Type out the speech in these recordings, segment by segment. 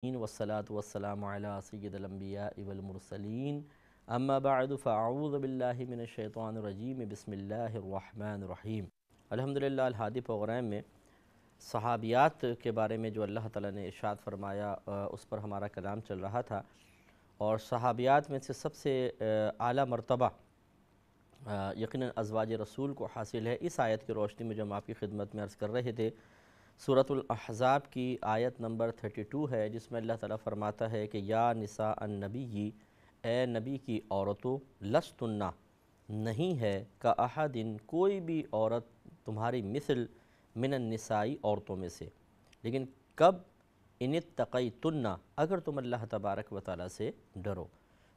والصلاة والسلام على سید الانبیاء والمرسلین اما بعد فاعوذ باللہ من الشیطان الرجیم بسم اللہ الرحمن الرحیم۔ الحمدللہ الہادی پروگرام میں صحابیات کے بارے میں جو اللہ تعالیٰ نے ارشاد فرمایا اس پر ہمارا کلام چل رہا تھا، اور صحابیات میں سے سب سے اعلیٰ مرتبہ یقیناً ازواج رسول کو حاصل ہے۔ اس آیت کی روشنی میں جو ہم آپ کی خدمت میں عرض کر رہے تھے، سورۃ الاحزاب کی آیت نمبر 32 ہے، جس میں اللہ تعالیٰ فرماتا ہے کہ یا نساء النبی، اے نبی کی عورتوں، لستن، نہیں ہے کا احدن، کوئی بھی عورت تمہاری مثل، من النسائی، عورتوں میں سے، لیکن کب؟ ان اتقیتن، اگر تم اللہ تبارک و تعالیٰ سے ڈرو۔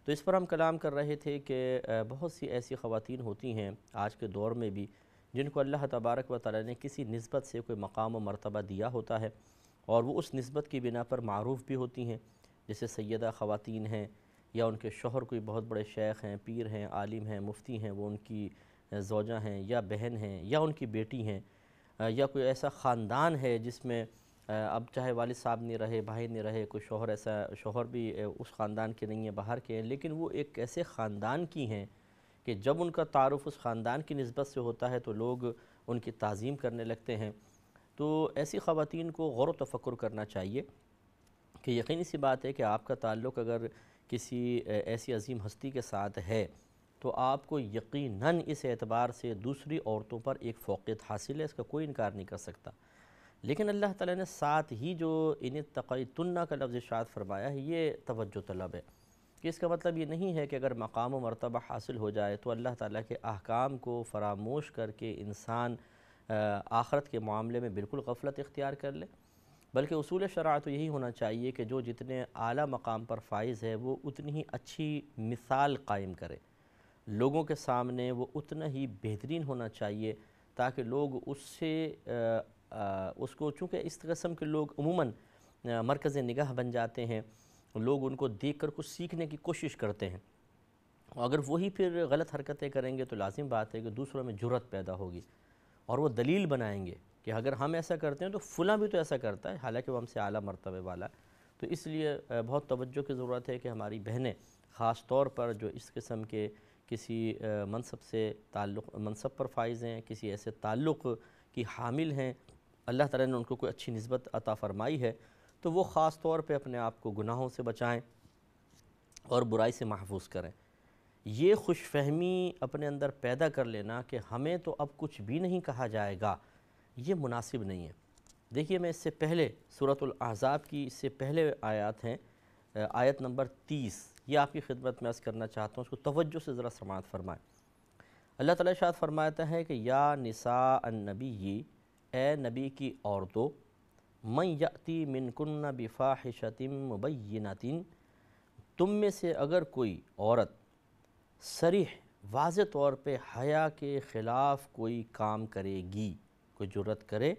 تو اس پر ہم کلام کر رہے تھے کہ بہت سی ایسی خواتین ہوتی ہیں آج کے دور میں بھی جن کو اللہ تبارک و تعالیٰ نے کسی نسبت سے کوئی مقام و مرتبہ دیا ہوتا ہے، اور وہ اس نسبت کی بنا پر معروف بھی ہوتی ہیں، جیسے سیدہ خواتین ہیں، یا ان کے شوہر کوئی بہت بڑے شیخ ہیں، پیر ہیں، عالم ہیں، مفتی ہیں، وہ ان کی زوجہ ہیں یا بہن ہیں یا ان کی بیٹی ہیں، یا کوئی ایسا خاندان ہے جس میں اب چاہے والد صاحب نہیں رہے، بھائی نہیں رہے، کوئی شوہر ایسا شوہر بھی اس خاندان کے نہیں ہیں، باہر کے ہیں، لیکن وہ ایک ایسے خاندان کی ہیں کہ جب ان کا تعارف اس خاندان کی نسبت سے ہوتا ہے تو لوگ ان کی تعظیم کرنے لگتے ہیں۔ تو ایسی خواتین کو غور و تفکر کرنا چاہیے کہ یقینی سی بات ہے کہ آپ کا تعلق اگر کسی ایسی عظیم ہستی کے ساتھ ہے تو آپ کو یقیناً اس اعتبار سے دوسری عورتوں پر ایک فوقیت حاصل ہے، اس کا کوئی انکار نہیں کر سکتا۔ لیکن اللہ تعالیٰ نے ساتھ ہی جو ان اتقیتن کا لفظ ارشاد فرمایا ہے، یہ توجہ طلب ہے کہ اس کا مطلب یہ نہیں ہے کہ اگر مقام و مرتبہ حاصل ہو جائے تو اللہ تعالیٰ کے احکام کو فراموش کر کے انسان آخرت کے معاملے میں بالکل غفلت اختیار کر لے، بلکہ اصول شرع تو یہی ہونا چاہیے کہ جو جتنے اعلیٰ مقام پر فائز ہے وہ اتنی ہی اچھی مثال قائم کرے، لوگوں کے سامنے وہ اتنا ہی بہترین ہونا چاہیے تاکہ لوگ اس سے اس کو، چونکہ اس قسم کے لوگ عموماً مرکز نگاہ بن جاتے ہیں، لوگ ان کو دیکھ کر کچھ سیکھنے کی کوشش کرتے ہیں، اگر وہی پھر غلط حرکتیں کریں گے تو لازم بات ہے کہ دوسروں میں جرأت پیدا ہوگی، اور وہ دلیل بنائیں گے کہ اگر ہم ایسا کرتے ہیں تو فلاں بھی تو ایسا کرتا ہے، حالانکہ وہ ہم سے اعلیٰ مرتبے والا ہے۔ تو اس لیے بہت توجہ کی ضرورت ہے کہ ہماری بہنیں خاص طور پر جو اس قسم کے کسی منصب سے منصب پر فائز ہیں، کسی ایسے تعلق کی حامل ہیں، اللہ تعالیٰ نے ان کو کوئی اچھی نسبت عطا فرمائی ہے، تو وہ خاص طور پہ اپنے آپ کو گناہوں سے بچائیں اور برائی سے محفوظ کریں۔ یہ خوش فہمی اپنے اندر پیدا کر لینا کہ ہمیں تو اب کچھ بھی نہیں کہا جائے گا، یہ مناسب نہیں ہے۔ دیکھیے، میں اس سے پہلے سورۃ الاحزاب کی اس سے پہلے آیات ہیں، آیت نمبر 30، یہ آپ کی خدمت میں عرض کرنا چاہتا ہوں، اس کو توجہ سے ذرا سماعت فرمائیں۔ اللہ تعالیٰ ارشاد فرماتا ہے کہ یا نساء النبی، اے نبی کی عورتوں، من یأتی منکن بفاحشۃ مبینۃ، تم میں سے اگر کوئی عورت صریح واضح طور پہ حیا کے خلاف کوئی کام کرے گی، کوئی جرأت کرے،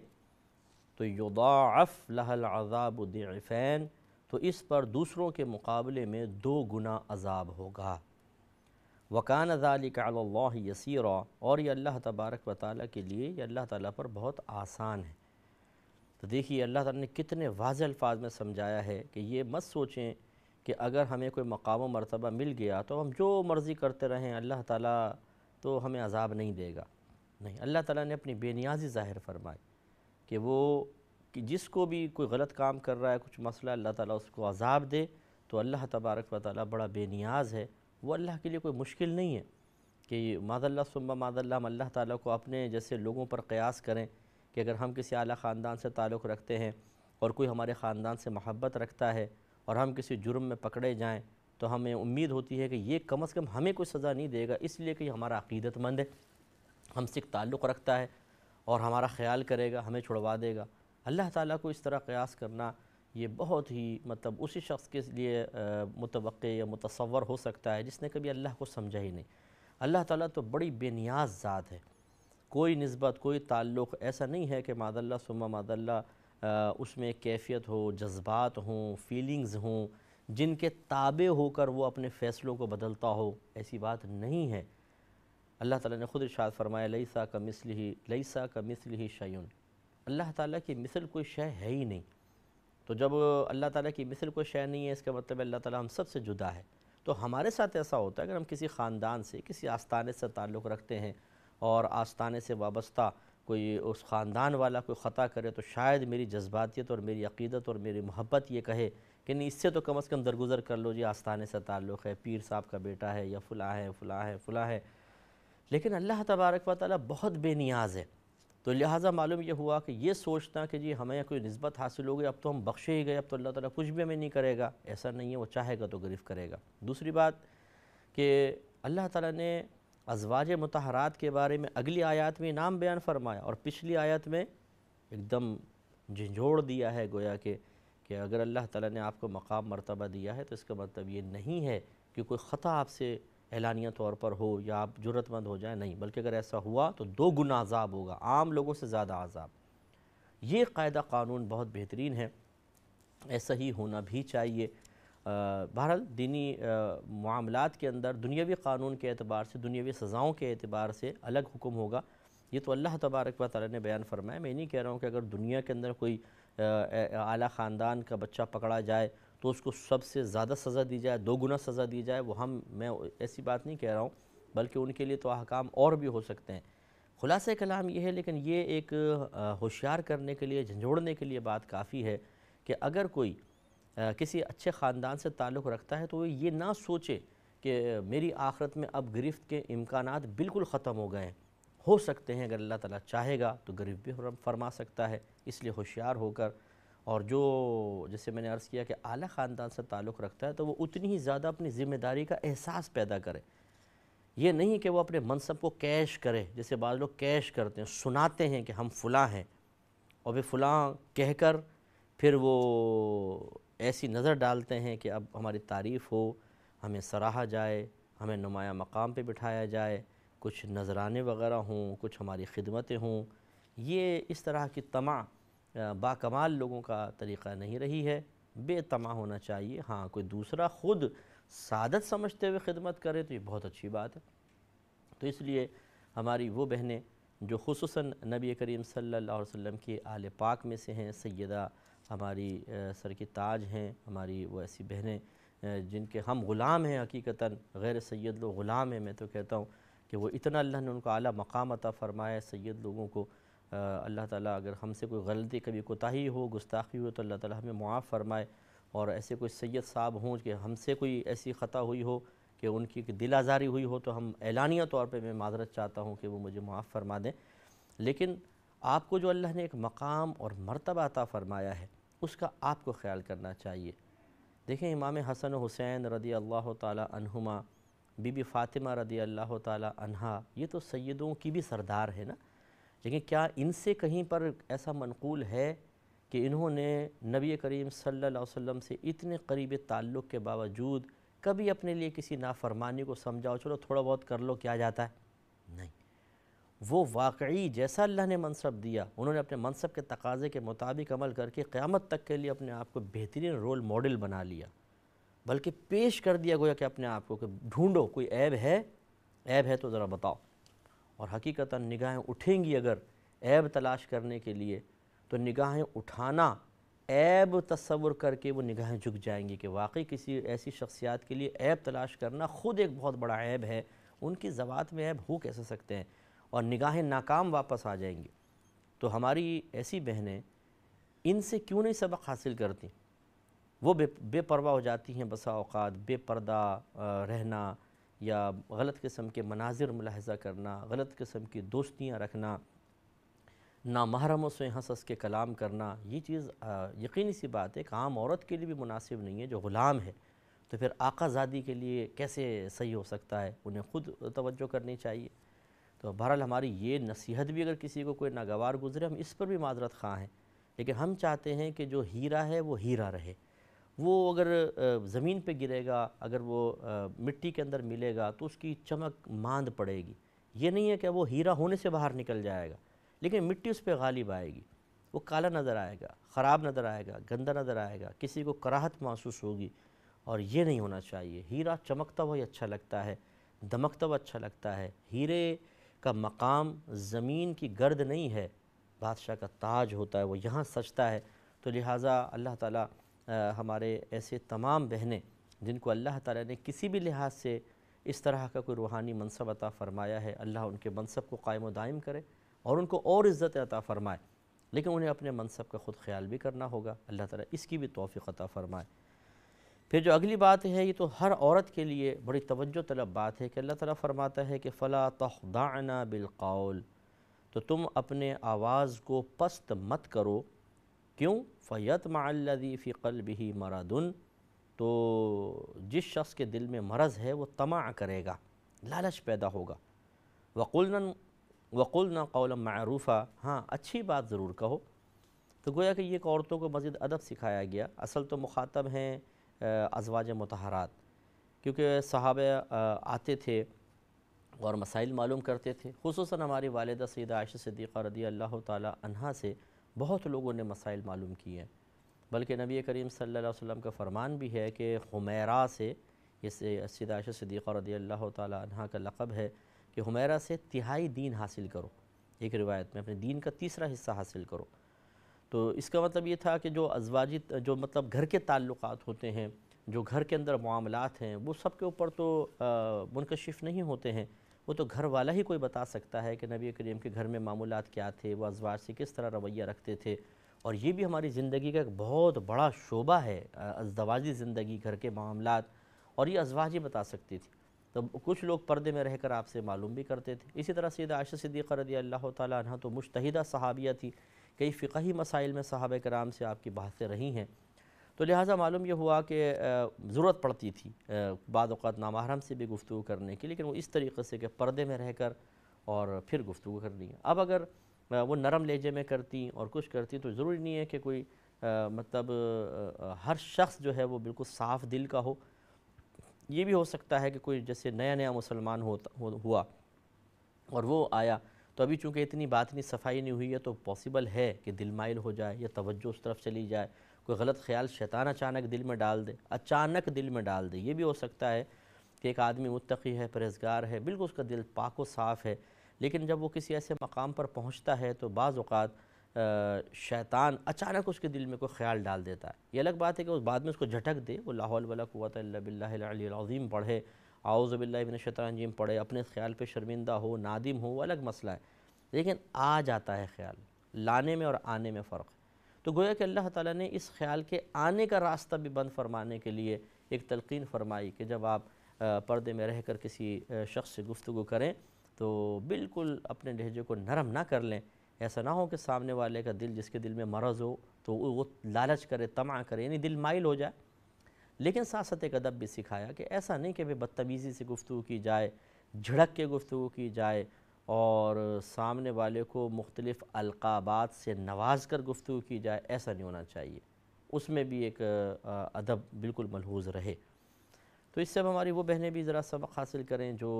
تو یضاعف لها العذاب ضعفین، تو اس پر دوسروں کے مقابلے میں 2 گنا عذاب ہوگا۔ وَكَانَ ذَلِكَ عَلَى اللَّهِ يَسِيرًا، اور یہ اللہ تبارک و تعالیٰ کے لیے، یہ اللہ تعالیٰ پر بہت آسان ہے۔ تو دیکھیے اللہ تعالیٰ نے کتنے واضح الفاظ میں سمجھایا ہے کہ یہ مت سوچیں کہ اگر ہمیں کوئی مقام و مرتبہ مل گیا تو ہم جو مرضی کرتے رہیں، اللہ تعالیٰ تو ہمیں عذاب نہیں دے گا۔ نہیں، اللہ تعالیٰ نے اپنی بے نیازی ظاہر فرمائی کہ وہ جس کو بھی کوئی غلط کام کر رہا ہے، کچھ مسئلہ، اللہ تعالیٰ اس کو عذاب دے، تو اللہ تبارک و تعالیٰ بڑا بے نیاز ہے، وہ اللہ کے لیے کوئی مشکل نہیں ہے کہ معاذ اللہ ثم معاذ اللہ ہم اللہ تعالیٰ کو اپنے جیسے لوگوں پر قیاس کریں کہ اگر ہم کسی اعلیٰ خاندان سے تعلق رکھتے ہیں اور کوئی ہمارے خاندان سے محبت رکھتا ہے اور ہم کسی جرم میں پکڑے جائیں تو ہمیں امید ہوتی ہے کہ یہ کم از کم ہمیں کوئی سزا نہیں دے گا، اس لیے کہ یہ ہمارا عقیدت مند ہے، ہم سے تعلق رکھتا ہے اور ہمارا خیال کرے گا، ہمیں چھڑوا دے گا۔ اللہ تعالیٰ کو اس طرح قیاس کرنا یہ بہت ہی اسی شخص کے لیے متوقع یا متصور ہو سکتا ہے جس نے کبھی اللہ کو سمجھا ہی نہیں۔ اللہ تعالیٰ تو بڑی بے نیاز ذات ہے، کوئی نسبت، کوئی تعلق ایسا نہیں ہے کہ معاذ اللہ ثم معاذ اللہ اس میں کیفیت ہو، جذبات ہوں، فیلنگز ہوں، جن کے تابع ہو کر وہ اپنے فیصلوں کو بدلتا ہو، ایسی بات نہیں ہے۔ اللہ تعالیٰ نے خود ارشاد فرمایا لیسا کمثلہ شیء، اللہ تعالیٰ کی مثل کوئی شے ہے ہی نہیں۔ تو جب اللہ تعالیٰ کی مثل کوئی شے نہیں ہے، اس کا مطلب اللہ تعالیٰ ہم سب سے جدا ہے۔ تو ہمارے ساتھ ایسا ہوتا ہے اگر ہم کسی خاندان سے، کسی آستانے سے تعلق رکھتے ہیں اور آستانے سے وابستہ کوئی اس خاندان والا کوئی خطا کرے، تو شاید میری جذباتیت اور میری عقیدت اور میری محبت یہ کہے کہ نہیں، اس سے تو کم از کم درگزر کر لو جی، آستانے سے تعلق ہے، پیر صاحب کا بیٹا ہے، یا فلاں ہے فلاں ہے فلاں ہے۔ لیکن اللہ تبارک و تعالیٰ بہت بے نیاز ہے، تو لہٰذا معلوم یہ ہوا کہ یہ سوچنا کہ جی ہمیں کوئی نسبت حاصل ہو گئی، اب تو ہم بخشے ہی گئے، اب تو اللہ تعالیٰ کچھ بھی ہمیں نہیں کرے گا، ایسا نہیں ہے، وہ چاہے گا تو گرفت کرے گا۔ دوسری بات کہ اللہ تعالیٰ نے ازواج مطہرات کے بارے میں اگلی آیات میں انعام بیان فرمایا، اور پچھلی آیت میں ایک دم جھنجھوڑ دیا ہے، گویا کہ اگر اللہ تعالیٰ نے آپ کو مقام مرتبہ دیا ہے تو اس کا مطلب یہ نہیں ہے کہ کوئی خطا آپ سے اعلانیہ طور پر ہو یا آپ جرت مند ہو جائیں، نہیں، بلکہ اگر ایسا ہوا تو 2 گنا عذاب ہوگا، عام لوگوں سے زیادہ عذاب۔ یہ قاعدہ قانون بہت بہترین ہے، ایسا ہی ہونا بھی چاہیے۔ بہرحال دینی معاملات کے اندر دنیاوی قانون کے اعتبار سے، دنیاوی سزاؤں کے اعتبار سے الگ حکم ہوگا، یہ تو اللہ تبارک و تعالیٰ نے بیان فرمایا۔ میں نہیں کہہ رہا ہوں کہ اگر دنیا کے اندر کوئی اعلیٰ خاندان کا بچہ پکڑا جائے تو اس کو سب سے زیادہ سزا دی جائے، 2 گنا سزا دی جائے، وہ میں ایسی بات نہیں کہہ رہا ہوں، بلکہ ان کے لیے تو احکام اور بھی ہو سکتے ہیں۔ خلاصہ کلام یہ ہے، لیکن یہ ایک ہوشیار کرنے کے لیے، جھنجھوڑنے کے لیے بات کافی ہے کہ اگر کوئی کسی اچھے خاندان سے تعلق رکھتا ہے تو وہ یہ نہ سوچے کہ میری آخرت میں اب گرفت کے امکانات بالکل ختم ہو گئے ہیں، ہو سکتے ہیں، اگر اللہ تعالیٰ چاہے گا تو گرفت بھی فرما سکتا ہے۔ اس لیے ہوشیار ہو کر، اور جو جیسے میں نے عرض کیا کہ اعلیٰ خاندان سے تعلق رکھتا ہے تو وہ اتنی ہی زیادہ اپنی ذمہ داری کا احساس پیدا کرے، یہ نہیں کہ وہ اپنے منصب کو کیش کرے، جیسے بعض لوگ کیش کرتے ہیں، سناتے ہیں کہ ہم فلاں ہیں، اور پھر فلاں کہہ کر پھر وہ ایسی نظر ڈالتے ہیں کہ اب ہماری تعریف ہو، ہمیں سراہا جائے، ہمیں نمایاں مقام پہ بٹھایا جائے، کچھ نذرانے وغیرہ ہوں، کچھ ہماری خدمتیں ہوں۔ یہ اس طرح کی طمع باکمال لوگوں کا طریقہ نہیں رہی ہے، بے طمع ہونا چاہیے۔ ہاں کوئی دوسرا خود سعادت سمجھتے ہوئے خدمت کرے تو یہ بہت اچھی بات ہے۔ تو اس لیے ہماری وہ بہنیں جو خصوصاً نبی کریم صلی اللہ علیہ وسلم کی آل پاک میں سے ہیں، سیدہ ہماری سر کی تاج ہیں، ہماری وہ ایسی بہنیں جن کے ہم غلام ہیں، حقیقتاً غیر سید لوگ غلام ہیں۔ میں تو کہتا ہوں کہ وہ اتنا اللہ نے ان کو اعلیٰ مقام عطا فرمایا ہے، سید لوگوں کو۔ اللہ تعالیٰ اگر ہم سے کوئی غلطی، کبھی کوتاہی ہو، گستاخی ہو، تو اللہ تعالیٰ ہمیں معاف فرمائے، اور ایسے کوئی سید صاحب ہوں کہ ہم سے کوئی ایسی خطا ہوئی ہو کہ ان کی دل آزاری ہوئی ہو، تو ہم اعلانیہ طور پہ میں معذرت چاہتا ہوں کہ وہ مجھے معاف فرما دیں۔ لیکن آپ کو جو اللہ نے ایک مقام اور مرتبہ عطا فرمایا ہے، اس کا آپ کو خیال کرنا چاہیے۔ دیکھیں امام حسن و حسین رضی اللہ تعالی عنہما، بی بی فاطمہ رضی اللہ تعالی عنہا، یہ تو سیدوں کی بھی سردار ہے نا، لیکن کیا ان سے کہیں پر ایسا منقول ہے کہ انہوں نے نبی کریم صلی اللہ علیہ وسلم سے اتنے قریب تعلق کے باوجود کبھی اپنے لیے کسی نافرمانی کو سمجھاؤ چلو تھوڑا بہت کر لو کیا جاتا ہے؟ نہیں، وہ واقعی جیسا اللہ نے منصب دیا، انہوں نے اپنے منصب کے تقاضے کے مطابق عمل کر کے قیامت تک کے لیے اپنے آپ کو بہترین رول ماڈل بنا لیا، بلکہ پیش کر دیا گویا کہ اپنے آپ کو کہ ڈھونڈو کوئی عیب ہے تو ذرا بتاؤ۔ اور حقیقتاً نگاہیں اٹھیں گی اگر عیب تلاش کرنے کے لیے، تو نگاہیں اٹھانا، عیب تصور کر کے وہ نگاہیں جھک جائیں گی کہ واقعی کسی ایسی شخصیات کے لیے عیب تلاش کرنا خود ایک بہت بڑا عیب ہے، ان کی ذوات میں عیب ہو کیسے سکتے ہیں، اور نگاہیں ناکام واپس آ جائیں گی۔ تو ہماری ایسی بہنیں ان سے کیوں نہیں سبق حاصل کرتی؟ وہ بے پرواہ ہو جاتی ہیں بسا اوقات، بے پردہ رہنا، یا غلط قسم کے مناظر ملاحظہ کرنا، غلط قسم کی دوستیاں رکھنا، نامحرموں سے ہنس ہنس کے کلام کرنا، یہ چیز یقینی سی بات ہے کہ عام عورت کے لیے بھی مناسب نہیں ہے، جو غلام ہے تو پھر آقا زادی کے لیے کیسے صحیح ہو سکتا ہے؟ انہیں خود توجہ کرنی چاہیے۔ تو بہرحال ہماری یہ نصیحت بھی اگر کسی کو کوئی ناگوار گزرے، ہم اس پر بھی معذرت خواہ ہیں، لیکن ہم چاہتے ہیں کہ جو ہیرا ہے وہ ہیرا رہے، وہ اگر زمین پہ گرے گا، اگر وہ مٹی کے اندر ملے گا تو اس کی چمک ماند پڑے گی، یہ نہیں ہے کہ وہ ہیرا ہونے سے باہر نکل جائے گا، لیکن مٹی اس پہ غالب آئے گی، وہ کالا نظر آئے گا، خراب نظر آئے گا، گندا نظر آئے گا، کسی کو کراہت محسوس ہوگی، اور یہ نہیں ہونا چاہیے۔ ہیرا چمکتا ہوا ہی اچھا لگتا ہے، دمکتا ہوا اچھا لگتا ہے۔ ہیرے کا مقام زمین کی گرد نہیں ہے، بادشاہ کا تاج ہوتا ہے، وہ یہاں سجتا ہے۔ تو لہٰذا اللہ تعالیٰ ہمارے ایسے تمام بہنیں جن کو اللہ تعالیٰ نے کسی بھی لحاظ سے اس طرح کا کوئی روحانی منصب عطا فرمایا ہے، اللہ ان کے منصب کو قائم و دائم کرے اور ان کو اور عزت عطا فرمائے، لیکن انہیں اپنے منصب کا خود خیال بھی کرنا ہوگا، اللہ تعالیٰ اس کی بھی توفیق عطا فرمائے۔ پھر جو اگلی بات ہے، یہ تو ہر عورت کے لیے بڑی توجہ طلب بات ہے کہ اللہ تعالیٰ فرماتا ہے کہ فَلَا تَخْضَعْنَ بِالْقَوْلِ، تو تم اپنے آواز کو پست مت کرو، کیوں؟ فَيَطْمَعَ الَّذِي فِي قَلْبِهِ مَرَضٌ، تو جس شخص کے دل میں مرض ہے وہ طمع کرے گا، لالچ پیدا ہوگا۔ وَقُلْنَا قَوْلًا مَعْرُوفًا، ہاں اچھی بات ضرور کہو۔ تو گویا کہ یہ عورتوں کو مزید ادب سکھایا گیا۔ اصل تو مخاطب ہیں ازواج مطہرات، کیونکہ صحابہ آتے تھے اور مسائل معلوم کرتے تھے، خصوصاً ہماری والدہ سیدہ عائشہ صدیقہ رضی اللہ تعالی عنہا سے بہت لوگوں نے مسائل معلوم کیے ہیں، بلکہ نبی کریم صلی اللہ علیہ وسلم کا فرمان بھی ہے کہ حمیرہ سے، یہ سیدہ عائشہ صدیقہ رضی اللہ تعالی عنہا کا لقب ہے کہ حمیرہ سے تہائی دین حاصل کرو، ایک روایت میں اپنے دین کا تیسرا حصہ حاصل کرو۔ تو اس کا مطلب یہ تھا کہ جو ازواجی جو مطلب گھر کے تعلقات ہوتے ہیں، جو گھر کے اندر معاملات ہیں، وہ سب کے اوپر تو منکشف نہیں ہوتے ہیں، وہ تو گھر والا ہی کوئی بتا سکتا ہے کہ نبی کریم کے گھر میں معمولات کیا تھے، وہ ازواج سے کس طرح رویہ رکھتے تھے، اور یہ بھی ہماری زندگی کا ایک بہت بڑا شعبہ ہے، ازدواجی زندگی، گھر کے معاملات، اور یہ ازواج ہی بتا سکتی تھی۔ تو کچھ لوگ پردے میں رہ کر آپ سے معلوم بھی کرتے تھے۔ اسی طرح سیدہ عائشہ صدیقہ رضی اللہ تعالی عنہ تو مجتہدہ صحابیہ تھی، کئی فقہی مسائل میں صحابہ کرام سے آپ کی بحثیں رہی ہیں، تو لہٰذا معلوم یہ ہوا کہ ضرورت پڑتی تھی بعض اوقات نامحرم سے بھی گفتگو کرنے کی، لیکن وہ اس طریقے سے کہ پردے میں رہ کر اور پھر گفتگو کرنی ہے۔ اب اگر وہ نرم لہجے میں کرتی اور کچھ کرتی تو ضروری نہیں ہے کہ کوئی مطلب ہر شخص جو ہے وہ بالکل صاف دل کا ہو۔ یہ بھی ہو سکتا ہے کہ کوئی جیسے نیا مسلمان ہوا اور وہ آیا، تو ابھی چونکہ اتنی باطنی صفائی نہیں ہوئی ہے تو پاسبل ہے کہ دل مائل ہو جائے یا توجہ اس طرف چلی جائے، کوئی غلط خیال شیطان اچانک دل میں ڈال دے، یہ بھی ہو سکتا ہے کہ ایک آدمی متقی ہے، پرہیزگار ہے، بالکل اس کا دل پاک و صاف ہے، لیکن جب وہ کسی ایسے مقام پر پہنچتا ہے تو بعض اوقات شیطان اچانک اس کے دل میں کوئی خیال ڈال دیتا ہے۔ یہ الگ بات ہے کہ اس بعد میں اس کو جھٹک دے، وہ لا حول ولا قوت الا باللہ العلی العظیم پڑھے، اعوذ باللہ من الشیطان الرجیم پڑھے، اپنے خیال پہ شرمندہ ہو، نادم ہو، وہ الگ مسئلہ ہے، لیکن آ جاتا ہے خیال، لانے میں اور آنے میں فرق ہے۔ تو گویا کہ اللہ تعالیٰ نے اس خیال کے آنے کا راستہ بھی بند فرمانے کے لیے ایک تلقین فرمائی کہ جب آپ پردے میں رہ کر کسی شخص سے گفتگو کریں تو بالکل اپنے لہجے کو نرم نہ کر لیں، ایسا نہ ہو کہ سامنے والے کا دل، جس کے دل میں مرض ہو، تو وہ لالچ کرے، طمع کرے، یعنی دل مائل ہو جائے۔ لیکن ساتھ ساتھ ایک ادب بھی سکھایا کہ ایسا نہیں کہ بدتمیزی سے گفتگو کی جائے، جھڑک کے گفتگو کی جائے اور سامنے والے کو مختلف القابات سے نواز کر گفتگو کی جائے، ایسا نہیں ہونا چاہیے، اس میں بھی ایک ادب بالکل ملحوظ رہے۔ تو اس سے اب ہماری وہ بہنیں بھی ذرا سبق حاصل کریں جو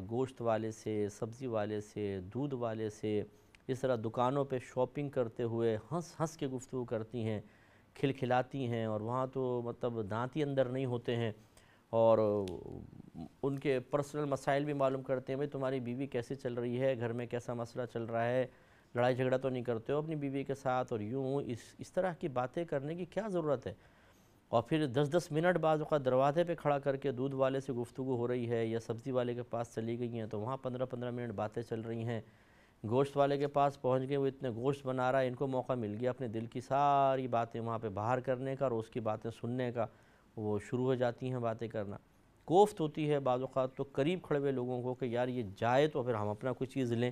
گوشت والے سے، سبزی والے سے، دودھ والے سے، اس طرح دکانوں پہ شاپنگ کرتے ہوئے ہنس ہنس کے گفتگو کرتی ہیں، کھلکھلاتی ہیں، اور وہاں تو مطلب دانت ہی اندر نہیں ہوتے ہیں، اور ان کے پرسنل مسائل بھی معلوم کرتے ہیں، بھئی تمہاری بیوی کیسے چل رہی ہے، گھر میں کیسا مسئلہ چل رہا ہے، لڑائی جھگڑا تو نہیں کرتے ہو اپنی بیوی کے ساتھ، اور یوں اس طرح کی باتیں کرنے کی کیا ضرورت ہے؟ اور پھر 10 منٹ بعد اوقات دروازے پہ کھڑا کر کے دودھ والے سے گفتگو ہو رہی ہے یا سبزی والے کے پاس چلی گئی ہیں تو وہاں 15 منٹ باتیں چل رہی ہیں، گوشت والے کے پاس پہنچ گئے، وہ اتنے گوشت بنا رہا ہے، ان کو موقع مل گیا اپنے دل کی ساری باتیں وہاں پہ باہر کرنے کا اور اس کی باتیں سننے کا، وہ شروع ہو جاتی ہیں باتیں کرنا۔ کوفت ہوتی ہے بعض اوقات تو قریب کھڑے ہوئے لوگوں کو کہ یار یہ جائے تو پھر ہم اپنا کوئی چیز لیں،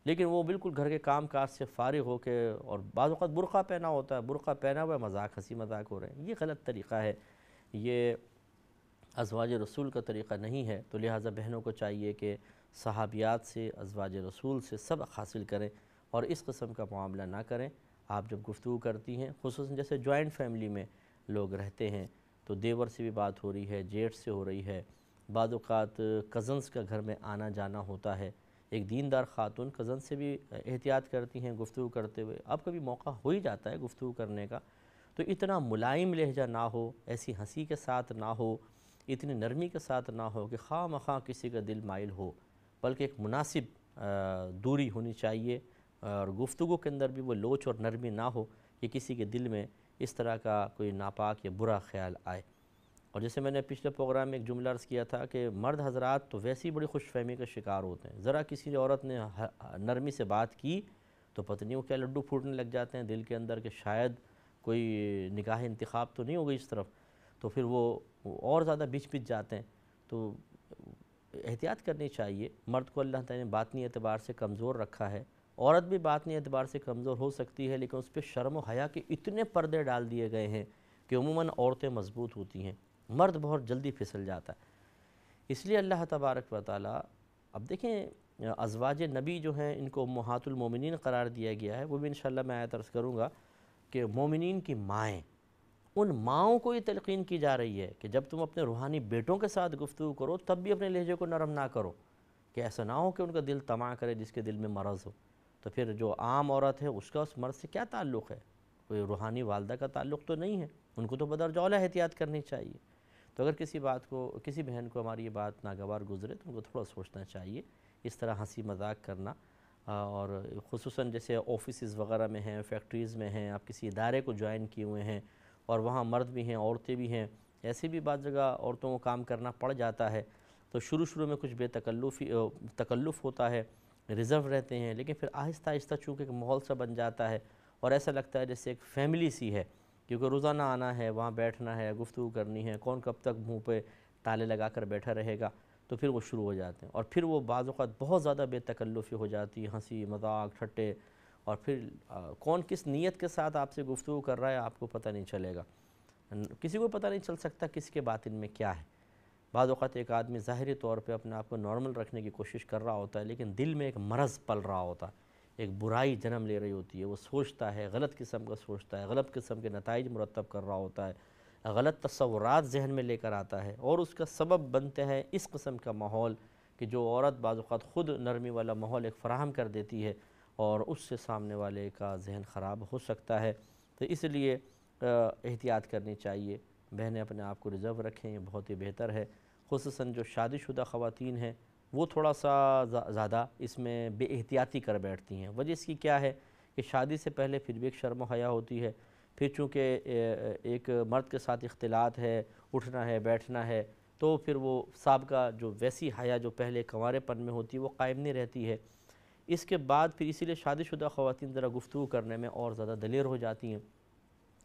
لیکن وہ بالکل گھر کے کام کاج سے فارغ ہو کے، اور بعض اوقات برقع پہنا ہوتا ہے، برقع پہنا ہوا ہے، مذاق، ہنسی مذاق ہو رہے ہیں، یہ غلط طریقہ ہے، یہ ازواج رسول کا طریقہ نہیں ہے۔ تو لہٰذا بہنوں کو چاہیے کہ صحابیات سے، ازواج رسول سے سبق حاصل کریں اور اس قسم کا معاملہ نہ کریں۔ آپ جب گفتگو کرتی ہیں، خصوصاً جیسے جوائنٹ فیملی میں لوگ رہتے ہیں تو دیور سے بھی بات ہو رہی ہے، جیٹھ سے ہو رہی ہے، بعض اوقات کزنز کا گھر میں آنا جانا ہوتا ہے، ایک دیندار خاتون کزن سے بھی احتیاط کرتی ہیں گفتگو کرتے ہوئے، اب کبھی موقع ہو ہی جاتا ہے گفتگو کرنے کا، تو اتنا ملائم لہجہ نہ ہو، ایسی ہنسی کے ساتھ نہ ہو، اتنی نرمی کے ساتھ نہ ہو کہ خواہ مخواہ کسی کا دل مائل ہو، بلکہ ایک مناسب دوری ہونی چاہیے، اور گفتگو کے اندر بھی وہ لوچ اور نرمی نہ ہو کہ کسی کے دل میں اس طرح کا کوئی ناپاک یا برا خیال آئے۔ اور جیسے میں نے پچھلے پروگرام میں ایک جملہ عرض کیا تھا کہ مرد حضرات تو ویسی بڑی خوش فہمی کا شکار ہوتے ہیں، ذرا کسی عورت نے نرمی سے بات کی تو پتہ نہیں وہ کیا لڈو پھوٹنے لگ جاتے ہیں دل کے اندر کہ شاید کوئی نکاح انتخاب تو نہیں ہو گئی اس طرف، تو پھر وہ اور زیادہ بچ جاتے ہیں۔ تو احتیاط کرنی چاہیے۔ مرد کو اللہ تعالیٰ نے باطنی اعتبار سے کمزور رکھا ہے، عورت بھی باطنی اعتبار سے کمزور ہو سکتی ہے، لیکن اس پہ شرم و حیا کے اتنے پردے ڈال دیے گئے ہیں کہ عموماً عورتیں مضبوط ہوتی ہیں، مرد بہت جلدی پھسل جاتا ہے۔ اس لیے اللہ تبارک و تعالیٰ، اب دیکھیں ازواج نبی جو ہیں ان کو امہات المومنین قرار دیا گیا ہے، وہ بھی انشاءاللہ میں آیت عرض کروں گا کہ مومنین کی مائیں، ان ماؤں کو یہ تلقین کی جا رہی ہے کہ جب تم اپنے روحانی بیٹوں کے ساتھ گفتگو کرو تب بھی اپنے لہجے کو نرم نہ کرو، کہ ایسا نہ ہو کہ ان کا دل طمع کرے جس کے دل میں مرض ہو۔ تو پھر جو عام عورت ہے اس کا اس مرض سے کیا تعلق ہے؟ کوئی روحانی والدہ کا تعلق تو نہیں ہے، ان کو تو بدرجہ اولیٰ احتیاط کرنی چاہیے۔ تو اگر کسی بہن کو ہماری یہ بات ناگوار گزرے تو ان کو تھوڑا سوچنا چاہیے، اس طرح ہنسی مذاق کرنا، اور خصوصاً جیسے آفیسز وغیرہ میں ہیں، فیکٹریز میں ہیں، آپ کسی ادارے کو جوائن کیے ہوئے ہیں اور وہاں مرد بھی ہیں عورتیں بھی ہیں، ایسے بھی بعض جگہ عورتوں کو کام کرنا پڑ جاتا ہے، تو شروع میں کچھ تکلف ہوتا ہے، ریزرو رہتے ہیں، لیکن پھر آہستہ آہستہ چونکہ ایک ماحول سا بن جاتا ہے اور ایسا لگتا ہے جیسے ایک فیملی سی ہے، کیونکہ روزانہ آنا ہے، وہاں بیٹھنا ہے، گفتگو کرنی ہے، کون کب تک منہ پہ تالے لگا کر بیٹھا رہے گا، تو پھر وہ شروع ہو جاتے ہیں، اور پھر وہ بعض اوقات بہت زیادہ بے تکلفی ہو جاتی ہے، ہنسی مذاق ٹھٹے، اور پھر کون کس نیت کے ساتھ آپ سے گفتگو کر رہا ہے آپ کو پتہ نہیں چلے گا، کسی کو پتہ نہیں چل سکتا کس کے باطن میں کیا ہے۔ بعض اوقات ایک آدمی ظاہری طور پہ اپنے آپ کو نارمل رکھنے کی کوشش کر رہا ہوتا ہے، لیکن دل میں ایک مرض پل رہا ہوتا ہے، ایک برائی جنم لے رہی ہوتی ہے، وہ سوچتا ہے، غلط قسم کا سوچتا ہے، غلط قسم کے نتائج مرتب کر رہا ہوتا ہے، غلط تصورات ذہن میں لے کر آتا ہے، اور اس کا سبب بنتے ہیں اس قسم کا ماحول کہ جو عورت بعض اوقات خود نرمی والا ماحول ایک فراہم کر دیتی ہے، اور اس سے سامنے والے کا ذہن خراب ہو سکتا ہے۔ تو اس لیے احتیاط کرنی چاہیے، بہنیں اپنے آپ کو ریزرو رکھیں، یہ بہت ہی بہتر ہے۔ خصوصاً جو شادی شدہ خواتین ہیں وہ تھوڑا سا زیادہ اس میں بے احتیاطی کر بیٹھتی ہیں۔ وجہ اس کی کیا ہے کہ شادی سے پہلے پھر بھی ایک شرم و حیا ہوتی ہے، پھر چونکہ ایک مرد کے ساتھ اختلاط ہے، اٹھنا ہے بیٹھنا ہے، تو پھر وہ سابقہ جو ویسی حیا جو پہلے کنوارے پن میں ہوتی ہے وہ قائم نہیں رہتی ہے۔ اس کے بعد پھر اسی لیے شادی شدہ خواتین ذرا گفتگو کرنے میں اور زیادہ دلیر ہو جاتی ہیں،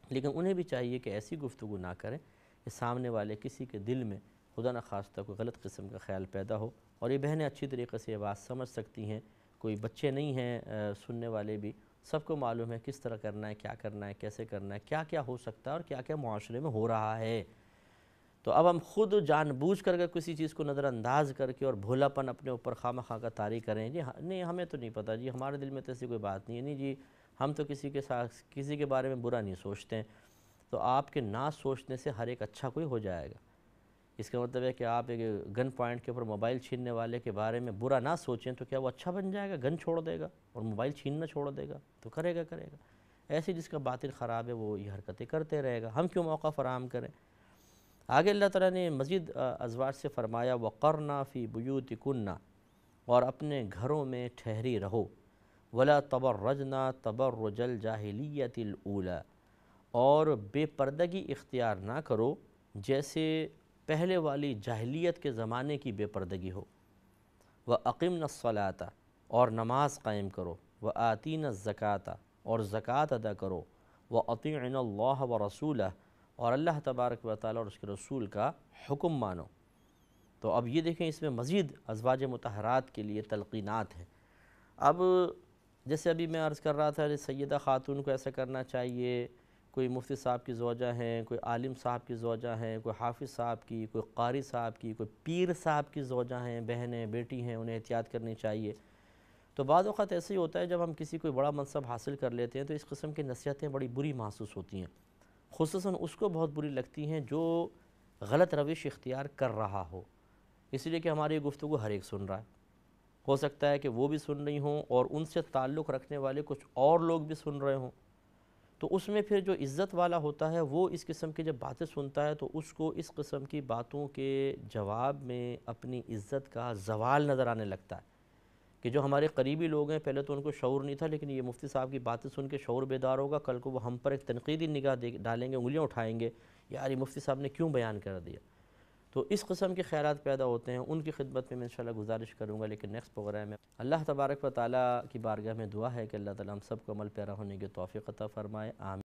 لیکن انہیں بھی چاہیے کہ ایسی گفتگو نہ کریں کہ سامنے والے کسی کے دل میں خدا نخواستہ کوئی غلط قسم کا خیال پیدا ہو۔ اور یہ بہنیں اچھی طریقے سے یہ بات سمجھ سکتی ہیں، کوئی بچے نہیں ہیں سننے والے بھی، سب کو معلوم ہے کس طرح کرنا ہے، کیا کرنا ہے، کیسے کرنا ہے، کیا کیا ہو سکتا ہے اور کیا کیا معاشرے میں ہو رہا ہے۔ تو اب ہم خود جان بوجھ کر کسی چیز کو نظر انداز کر کے اور بھولاپن اپنے اوپر خواہ کا طاری کریں، جی نہیں ہمیں تو نہیں پتہ، جی ہمارے دل میں تو ایسی کوئی بات نہیں ہے، نہیں جی ہم تو کسی کے بارے میں برا نہیں سوچتے ہیں، تو آپ کے نہ سوچنے سے ہر ایک اچھا کوئی ہو جائے گا۔ اس کا مطلب ہے کہ آپ ایک گن پوائنٹ کے اوپر موبائل چھیننے والے کے بارے میں برا نہ سوچیں تو کیا وہ اچھا بن جائے گا؟ گن چھوڑ دے گا اور موبائل چھیننا چھوڑ دے گا تو کرے گا۔ ایسے جس کا باطن خراب ہے وہ یہ حرکتیں کرتے رہے گا، ہم کیوں موقع فراہم کریں؟ آگے اللہ تعالیٰ نے مزید ازواج سے فرمایا وَقَرْنَا فِي بُيُوتِكُنَّ، اور اپنے گھروں میں ٹھہری رہو، وَلَا تَبَرَّجْنَا تَبَرُّجَ الْجَاهِلِيَّةِ الْأُولَى، اور بے پردگی اختیار نہ کرو جیسے پہلے والی جاہلیت کے زمانے کی بے پردگی ہو۔ وَأَقِمْنَا الصَّلَاةَ، اور نماز قائم کرو، وَآتِينَا الزَّكَاةَ، اور زکوٰۃ ادا کرو، وَأَطِيعْنَا اللَّهَ وَرَسُولَهُ، اور اللہ تبارک و تعالیٰ اور اس کے رسول کا حکم مانو۔ تو اب یہ دیکھیں اس میں مزید ازواج مطہرات کے لیے تلقینات ہیں۔ اب جیسے ابھی میں عرض کر رہا تھا سیدہ خاتون کو ایسا کرنا چاہیے، کوئی مفتی صاحب کی زوجہ ہیں، کوئی عالم صاحب کی زوجہ ہیں، کوئی حافظ صاحب کی، کوئی قاری صاحب کی، کوئی پیر صاحب کی زوجہ ہیں، بہنیں بیٹی ہیں، انہیں احتیاط کرنی چاہیے۔ تو بعض اوقات ایسے ہی ہوتا ہے جب ہم کسی کوئی بڑا منصب حاصل کر لیتے ہیں تو اس قسم کی نصیحتیں بڑی بری محسوس ہوتی ہیں، خصوصاً اس کو بہت بری لگتی ہیں جو غلط روش اختیار کر رہا ہو، اس لیے کہ ہماری گفتگو ہر ایک سن رہا ہے، ہو سکتا ہے کہ وہ بھی سن رہی ہوں اور ان سے تعلق رکھنے والے کچھ اور لوگ بھی سن رہے ہوں، تو اس میں پھر جو عزت والا ہوتا ہے وہ اس قسم کی جب باتیں سنتا ہے تو اس کو اس قسم کی باتوں کے جواب میں اپنی عزت کا زوال نظر آنے لگتا ہے، کہ جو ہمارے قریبی لوگ ہیں پہلے تو ان کو شعور نہیں تھا، لیکن یہ مفتی صاحب کی باتیں سن کے شعور بیدار ہوگا، کل کو وہ ہم پر ایک تنقیدی نگاہ ڈالیں گے، انگلیاں اٹھائیں گے، یار یہ مفتی صاحب نے کیوں بیان کر دیا. تو اس قسم کے خیالات پیدا ہوتے ہیں، ان کی خدمت میں انشاءاللہ گزارش کروں گا. لیکن نیکسٹ پروگرام میں اللہ تبارک و تعالیٰ کی بارگاہ میں دعا ہے کہ اللہ تعالیٰ ہم سب کو عمل پیرا ہونے کی توفیق عطا فرمائے. آمین.